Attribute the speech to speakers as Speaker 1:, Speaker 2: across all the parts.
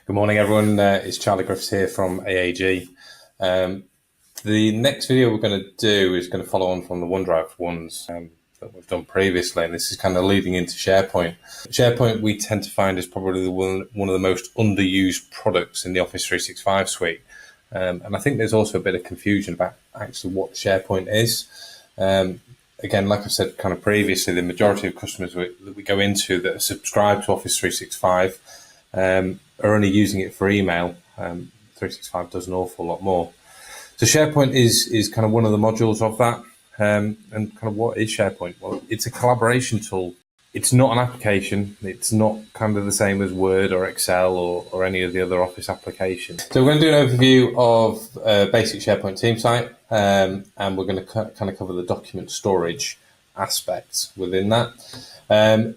Speaker 1: Good morning, everyone. It's Charlie Griffiths here from AAG. The next video we're going to do is going to follow on from the OneDrive ones that we've done previously, and this is kind of leading into SharePoint. SharePoint we tend to find is probably one of the most underused products in the Office 365 suite. And I think there's also a bit of confusion about actually what SharePoint is. Again, like I said kind of previously, the majority of customers that we go into that are subscribed to Office 365 are only using it for email. 365 does an awful lot more. So SharePoint is kind of one of the modules of that. And kind of what is SharePoint? Well, it's a collaboration tool. It's not an application. It's not kind of the same as Word or Excel or any of the other Office applications. So we're going to do an overview of basic SharePoint team site, and we're going to kind of cover the document storage aspects within that.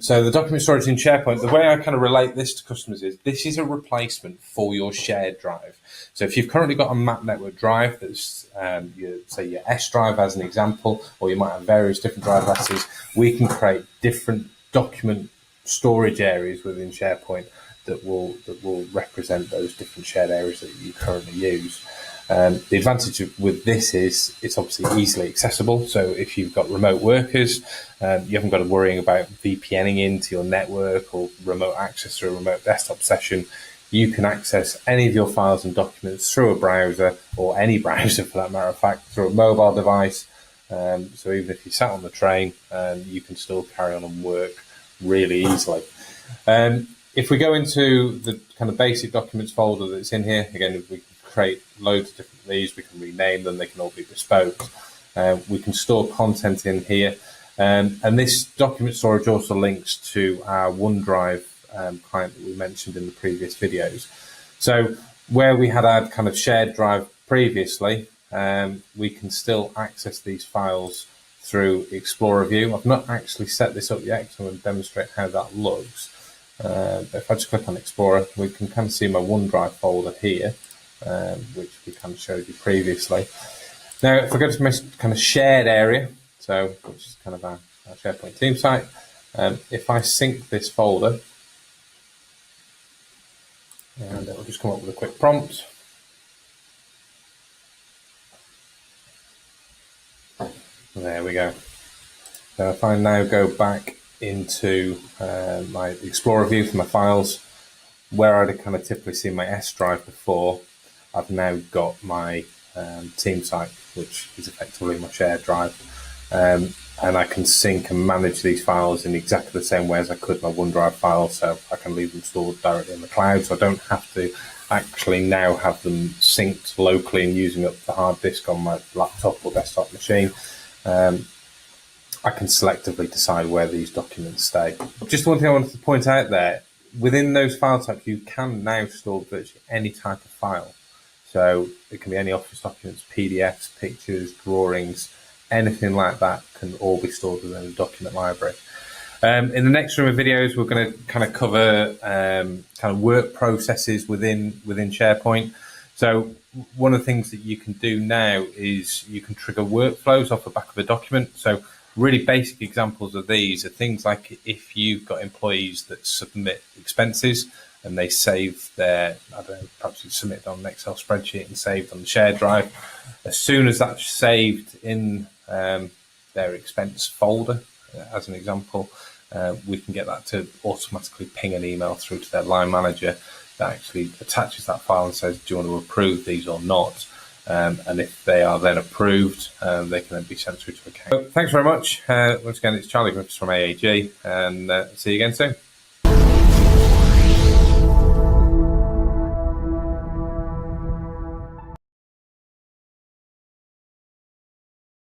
Speaker 1: So the document storage in SharePoint, the way I kind of relate this to customers is this is a replacement for your shared drive. So if you've currently got a Map Network drive that's, say your S drive as an example, or you might have various different drive classes, we can create different document storage areas within SharePoint that will represent those different shared areas that you currently use. The advantage with this is it's obviously easily accessible. So if you've got remote workers, you haven't got to worry about VPNing into your network or remote access through a remote desktop session. You can access any of your files and documents through a browser, or any browser for that matter of fact, through a mobile device. So even if you sat on the train, you can still carry on and work really easily. If we go into the kind of basic documents folder that's in here, again, we can create loads of different of these. We can rename them. They can all be bespoke. We can store content in here. And this document storage also links to our OneDrive client that we mentioned in the previous videos. So where we had our kind of shared drive previously, we can still access these files through Explorer View. I've not actually set this up yet, so I'm going to demonstrate how that looks. But if I just click on Explorer, we can kind of see my OneDrive folder here, which we kind of showed you previously. Now, if I go to my kind of shared area, so which is kind of our SharePoint team site, if I sync this folder, and it will just come up with a quick prompt. There we go. So if I now go back into my Explorer view for my files, where I'd kind of typically seen my S drive before, I've now got my team site, which is effectively my shared drive. And I can sync and manage these files in exactly the same way as I could my OneDrive files. So I can leave them stored directly in the cloud. So I don't have to actually now have them synced locally and using up the hard disk on my laptop or desktop machine. I can selectively decide where these documents stay. Just one thing I wanted to point out there, within those file types, you can now store virtually any type of file. So it can be any Office documents, PDFs, pictures, drawings, anything like that can all be stored within a document library. In the next room of videos, we're going to kind of cover kind of work processes within SharePoint. So one of the things that you can do now is you can trigger workflows off the back of a document. So really basic examples of these are things like if you've got employees that submit expenses and they save their, I don't know, perhaps you submit it on an Excel spreadsheet and saved on the shared drive. As soon as that's saved in their expense folder, as an example, we can get that to automatically ping an email through to their line manager that actually attaches that file and says, do you want to approve these or not? And if they are then approved, they can then be sent through to account. So thanks very much. Once again, it's Charlie Griffiths from AAG, and see you again soon.